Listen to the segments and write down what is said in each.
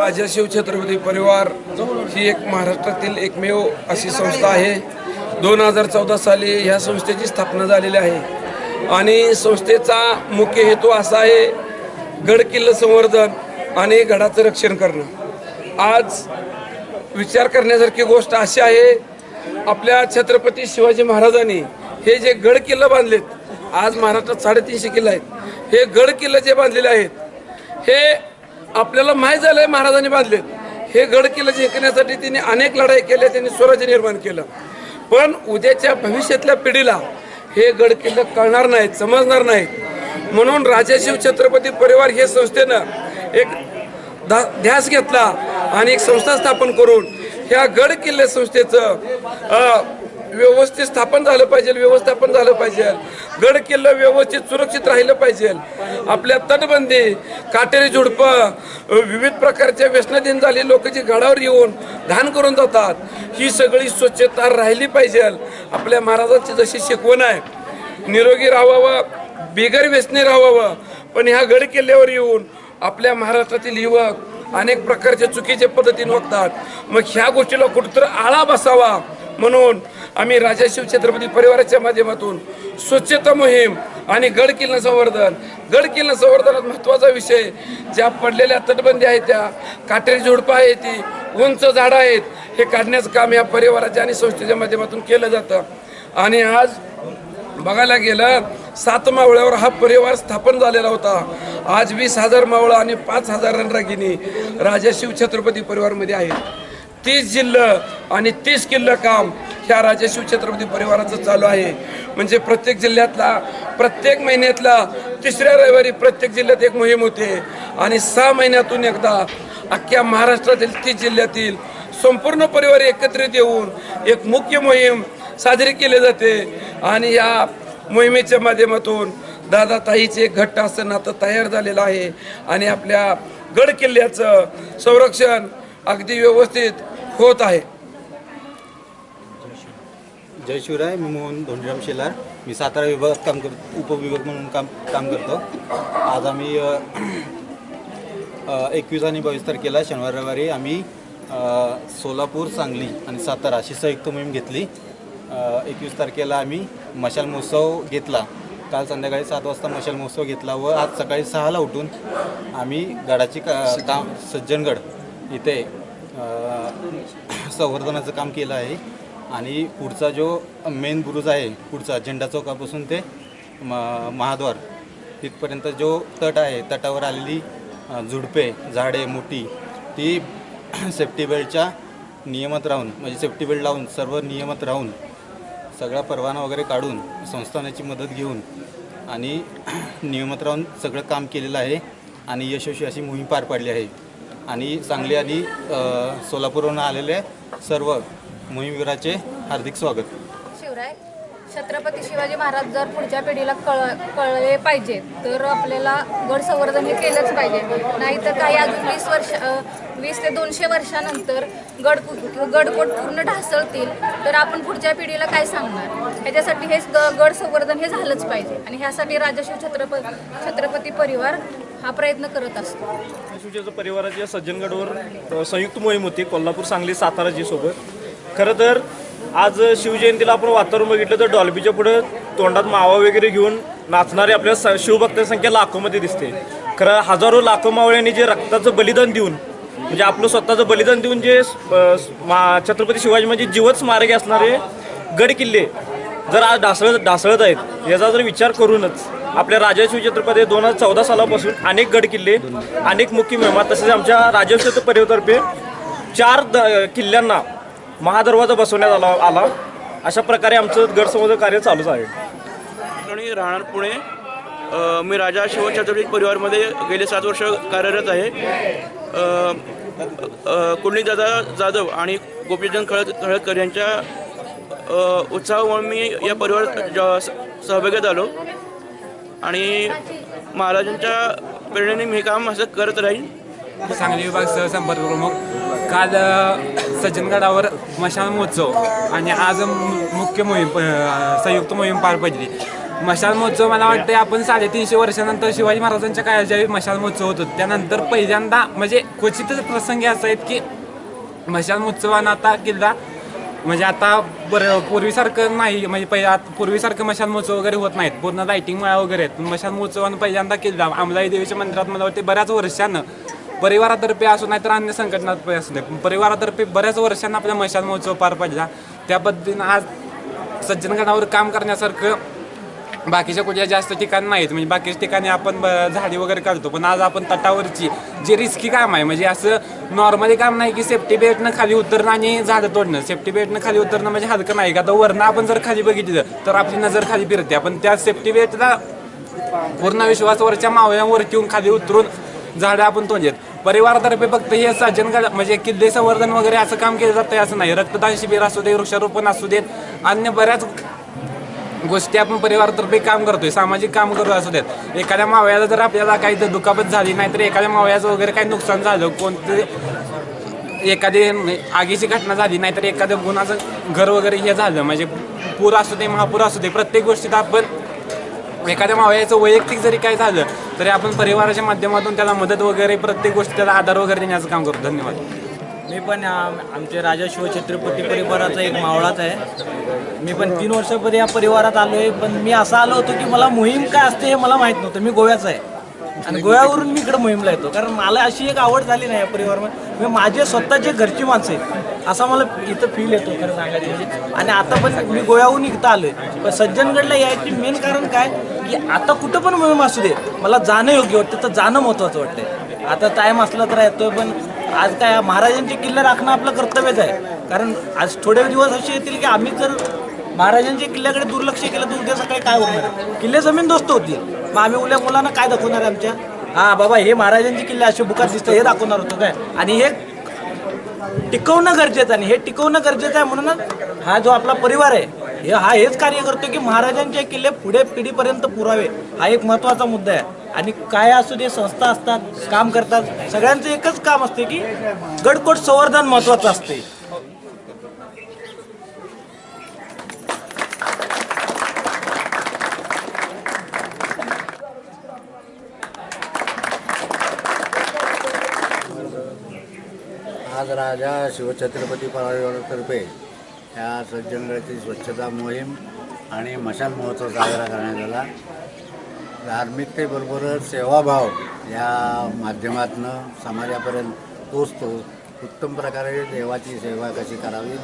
राजा शिवछत्रपती परिवार ही एक महाराष्ट्रातील एकमेव अशी संस्था आहे। 2014 साली ह्या संस्थेची स्थापना झालेली आहे आणि संस्थेचा मुख्य हेतू असा आहे गड किल्ले संवर्धन आणि गडाचं रक्षण करणं। आज विचार करण्यासारखी गोष्ट अशी आहे, आपल्या छत्रपती शिवाजी महाराजांनी हे जे गड किल्ले बांधलेत, आज महाराष्ट्रात 350 किल्ले आहेत। हे गड किल्ले जे बांधलेले आहेत हे आपल्याला माहीत झालंय महाराजांनी बांधलेत। हे गड किल्ले जिंकण्यासाठी त्यांनी अनेक लढाई केल्या, त्यांनी स्वराज्य निर्माण केलं। पण उद्याच्या भविष्यातल्या पिढीला हे गड किल्ले कळणार नाहीत, समजणार नाहीत। म्हणून राजा शिवछत्रपती परिवार हे संस्थेनं एक ध्यास घेतला आणि एक संस्था स्थापन करून ह्या गड किल्ले संस्थेचं व्यवस्थित स्थापन झालं पाहिजे, व्यवस्थापन झालं पाहिजे। गड किल्ले व्यवस्थित सुरक्षित राहिलं पाहिजे। आपल्या तटबंदी, काटेरी झुडपं, विविध प्रकारच्या व्यसनाधीन झालेली लोक जी गडावर येऊन घाण करून जातात, ही सगळी स्वच्छता राहिली पाहिजे। आपल्या महाराजांची जशी शिकवण आहे, निरोगी राहावं, बिगर व्यसनी राहावं। पण ह्या गड किल्ल्यावर येऊन आपल्या महाराष्ट्रातील युवक अनेक प्रकारच्या चुकीच्या पद्धतीने वागतात। मग ह्या गोष्टीला कुठेतरी आळा बसावा म्हणून आम्ही राजा शिवछत्रपती परिवाराच्या माध्यमातून स्वच्छता मोहीम आणि गड किल्ले संवर्धन, गड किल्ले संवर्धनात महत्त्वाचा विषय, ज्या पडलेल्या तटबंदी आहेत, त्या काटेरी झुडपं आहेत, ती उंच झाडं आहेत, हे काढण्याचं काम या परिवाराच्या आणि संस्थेच्या माध्यमातून केलं जातं। आणि आज बघायला गेलं 7 मावळ्यावर हा परिवार स्थापन झालेला होता। आज 20,000 मावळं आणि 5,000 रणरागिणी राजा शिवछत्रपती परिवारमध्ये आहेत। 30 जिल्हे आणि 30 किल्ले काम ह्या राजा शिवछत्रपती परिवाराचं चालू आहे। म्हणजे प्रत्येक जिल्ह्यातला, प्रत्येक महिन्यातला 3ऱ्या रविवारी प्रत्येक जिल्ह्यात एक मोहीम होते आणि 6 महिन्यातून एकदा अख्ख्या महाराष्ट्रातील 30 जिल्ह्यातील संपूर्ण परिवार एकत्रित येऊन एक मुख्य मोहीम साजरी केली जाते। आणि या मोहिमेच्या माध्यमातून दादा ताईचे एक घट्ट असं नातं तयार झालेलं आहे आणि आपल्या गड किल्ल्याचं संरक्षण अगदी व्यवस्थित होत आहे। जय शिवराय। मी मोहन धोंडीराम शेलार, मी सातारा विभागात काम करतो, उपविभाग म्हणून काम करतो। आज आम्ही 21 आणि 22 तारखेला शनिवार रविवारी आम्ही सोलापूर, सांगली आणि सातारा अशी संयुक्त मोहीम घेतली। 21 तारखेला आम्ही मशाल महोत्सव घेतला। काल संध्याकाळी 7 वाजता मशाल महोत्सव घेतला व आज सकाळी 6ला उठून आम्ही गडाची काम सज्जनगड इथे संवर्धनाचं काम केलं आहे। आणि पुढचा जो मेन बुरुज आहे, पुढचा झेंडा चौकापासून ते महाद्वार तिथपर्यंत जो तट आहे, तटावर आलेली झुडपे, झाडे मोठी, ती सेफ्टी बेल्टच्या नियमात राहून, म्हणजे सेफ्टी बेल्ट लावून सर्व नियमात राहून सगळा परवाना वगैरे काढून संस्थानाची मदत घेऊन आणि नियमात राहून सगळं काम केलेलं आहे आणि यशस्वी अशी मोहीम पार पाडली आहे। आणि सांगली आणि सोलापूरहून आलेले सर्व मोहीमवीराचे हार्दिक स्वागत। शिवराय, छत्रपती शिवाजी महाराज जर पुढच्या पिढीला कळले पाहिजे तर आपल्याला गड संवर्धन हे केलंच पाहिजे। नाहीतर काही अजून 20 ते 200 वर्षानंतर गडकोट पूर्ण ढासळतील तर आपण पुढच्या पिढीला काय सांगणार? ह्याच्यासाठी हे गड संवर्धन हे झालंच पाहिजे आणि ह्यासाठी राजा शिवछत्रपती परिवार हा प्रयत्न करत असतो। शिवछत्रपती परिवाराच्या सज्जनगडवर संयुक्त मोहीम होती, कोल्हापूर, सांगली, साताराची सोबत। खरं तर आज शिवजयंतीला आपण वातावरण बघितलं तर डॉल्बीच्या पुढे तोंडात मावा वगैरे घेऊन नाचणारे आपल्या शिवभक्तांची संख्या लाखोमध्ये दिसते। खरं हजारो लाखो मावळ्यांनी जे रक्ताचं बलिदान देऊन, म्हणजे आपलं स्वतःचं बलिदान देऊन जे छत्रपती शिवाजी म्हणजे जीवच स्मारके असणारे गड किल्ले जर आज ढासळत आहेत, याचा जर विचार करूनच आपल्या राजा शिवछत्रपती 2014 सालापासून अनेक गड किल्ले, अनेक मुख्य मोहिमा, तसेच आमच्या राजा शिवछत्रपती परिवारातर्फे 4 किल्ल्यांना महादरवाजा बसवण्यात आला। अशा प्रकारे आमचं गड संवर्धन कार्य चालूच आहे। आणि राहणार पुणे, मी राजा शिवछत्रपती परिवारमध्ये गेले 7 वर्ष कार्यरत आहे। कुंडलीदादा जाधव आणि गोपीचंद खळदकर यांच्या उत्साहामुळे मी या परिवारात सहभागी झालो आणि महाराजांच्या प्रेरणेने मी काम असं करत राहीन। सांगली विभाग सहसंपर्क प्रमुख। काल सज्जनगडावर मशाल महोत्सव आणि आज मुख्य मोहीम, संयुक्त मोहीम पार पडली। मशाल महोत्सव मला वाटतं आपण 350 वर्षानंतर शिवाजी महाराजांच्या काळात ज्यावेळी मशाल महोत्सव होतो त्यानंतर पहिल्यांदा म्हणजे क्वचितच प्रसंगी असा आहेत की मशाल महोत्सवानं आता किल्ला म्हणजे आता बरं पूर्वीसारखं नाही म्हणजे पूर्वीसारखं मशाल महोत्सव वगैरे होत नाहीत, पूर्ण लाईटिंग मळा वगैरे आहेत. मशाल महोत्सवानं पहिल्यांदा किल्ला अंबाबाई देवीच्या मंदिरात मला वाटते बऱ्याच वर्षानं परिवारातर्फे असू नाही तर अन्य संघटनातर्फे असू नये परिवारातर्फे बऱ्याच वर्षांना आपला मशाल महोत्सव पार पडला. त्या पद्धतीनं आज सज्जनगडावर काम करण्यासारखं बाकीच्या कुठल्या जास्त ठिकाणी नाहीत. म्हणजे बाकीच्या ठिकाणी आपण झाडी वगैरे काढतो, पण आज आपण तटावरची जे रिस्की काम आहे म्हणजे असं नॉर्मली काम नाही की सेफ्टी बेल्टनं खाली उतरणं आणि झाडं तोडणं. सेफ्टी बेल्टनं खाली उतरणं म्हणजे हलकं नाही का, आता वरनं आपण जर खाली बघितलं तर आपली नजर खाली फिरते. आपण त्या सेफ्टी बेल्टला पूर्ण विश्वासावरच्या मावळ्यांवरती येऊन खाली उतरून झाडं आपण तोडलेत. परिवारातर्फे फक्त हे सज्जनगड म्हणजे किल्ले संवर्धन वगैरे असं काम केलं जातं असं नाही. रक्तदान शिबिर असू दे, वृक्षारोपण असू देत, अन्य बऱ्याच गोष्टी आपण परिवारातर्फे काम करतोय, सामाजिक काम करू असू देत. एखाद्या मावळ्याला जर आपल्याला काही दुखापत झाली नाही तर एखाद्या मावळ्याचं वगैरे काही नुकसान झालं, कोणते एखादी आगीची घटना झाली नाही तर एखाद्या गुन्हाचं घर वगैरे हे झालं म्हणजे पूर असू दे, महापूर असू दे, प्रत्येक गोष्टीत आपण एखाद्या मावळ्याचं वैयक्तिक जरी काय झालं तरी आपण परिवाराच्या माध्यमातून त्याला मदत वगैरे प्रत्येक गोष्टी त्याला आधार वगैरे देण्याचं काम करतो. धन्यवाद. मी पण आमचे राजा शिवछत्रपती परिवाराचा एक मावळाच आहे. मी पण 3 वर्षापूर्वी या परिवारात आलो आहे, पण मी असं आलो होतो की मला मोहीम काय असते हे मला माहीत नव्हतं. मी गोव्याचा आहे आणि गोव्यावरून मी इकडे मोहीमला येतो कारण मला अशी एक आवड झाली नाही या परिवारामध्ये. माझे स्वतःचे घरची माणसं आहेत असा मला इथं फील येतो खरं सांगायचं म्हणजे. आणि आता पण मी गोव्याहून इथं आलो आहे, पण सज्जनगडला यायची मेन कारण काय की आता कुठं पण मोहीम असू दे मला जाणं योग्य वाटतं, तर जाणं महत्त्वाचं वाटतंय. आता टाईम असला तर येतोय, पण आज काय महाराजांचे किल्ले राखणं आपलं कर्तव्यच आहे. कारण आज थोडे दिवस असे येतील की आम्ही जर महाराजांच्या किल्ल्याकडे दुर्लक्ष केलं तर उद्या सकाळी काय होणार. किल्ले जमीनदोस्त होतील, मग आम्ही उद्या मुलांना काय दाखवणार आहे आमच्या? हां बाबा हे महाराजांचे किल्ले असे बुकात दिसतं हे दाखवणार होतं काय. आणि हे टिकवणं गरजेचं आहे आणि हे टिकवणं गरजेचं आहे म्हणूनच हा जो आपला परिवार आहे हेच कार्य करतो की महाराजांचे किल्ले पुढे पिढीपर्यंत पुरावे. हा एक महत्त्वाचा मुद्दा आहे. आणि काय असू दे संस्था असतात काम करतात, सगळ्यांचं एकच काम असते की गडकोट संवर्धन महत्त्वाचं असते. आज राजा शिवछत्रपती परिवारातर्फे या सज्जनगडाची स्वच्छता मोहीम आणि मशाल महोत्सव साजरा करण्यात आला. धार्मिकतेबरोबरच सेवाभाव या माध्यमातून समाजापर्यंत पोचतो. उत्तम प्रकारे देवाची सेवा कशी करावी,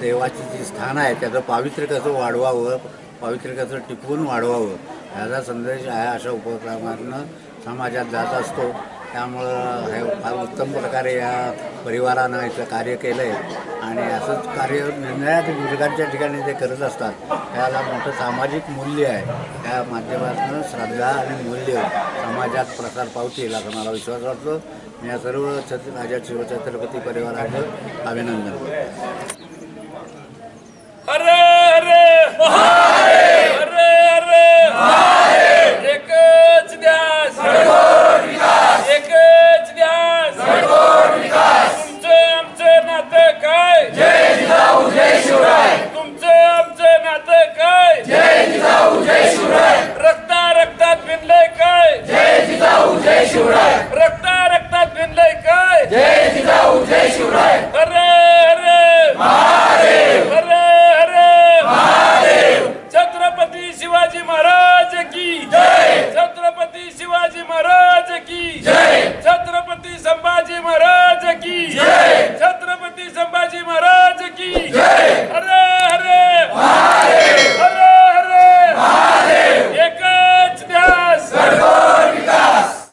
देवाची जी स्थान आहे त्याचं पावित्र्य कसं वाढवावं, पावित्र्य कसं टिकवून वाढवावं ह्याचा संदेश ह्या अशा उपक्रमातून समाजात जात असतो. त्यामुळं हे फार उत्तम प्रकारे या परिवारानं इथं कार्य केलं आहे आणि असंच कार्य निरनिराळ्या ठिकाणी ते करत असतात. त्याला मोठं सामाजिक मूल्य आहे. त्या माध्यमातून श्रद्धा आणि मूल्य समाजात प्रसार पावतील असा मला विश्वास वाटतो. मी या सर्व राजा शिवछत्रपती परिवाराचं अभिनंदन करतो. हरे हरे महादेव, हरे हरे महादेव. एकच ध्यास, एकच ध्यास, तुमचं आमचं नातं काय, जय जिजाऊ जय शिवराय. तुमचं आमचं नातं काय, जय जिजाऊ जय शिवराय. रक्ता रक्तात भिनलंय काय, जय जिजाऊ जय शिवराय.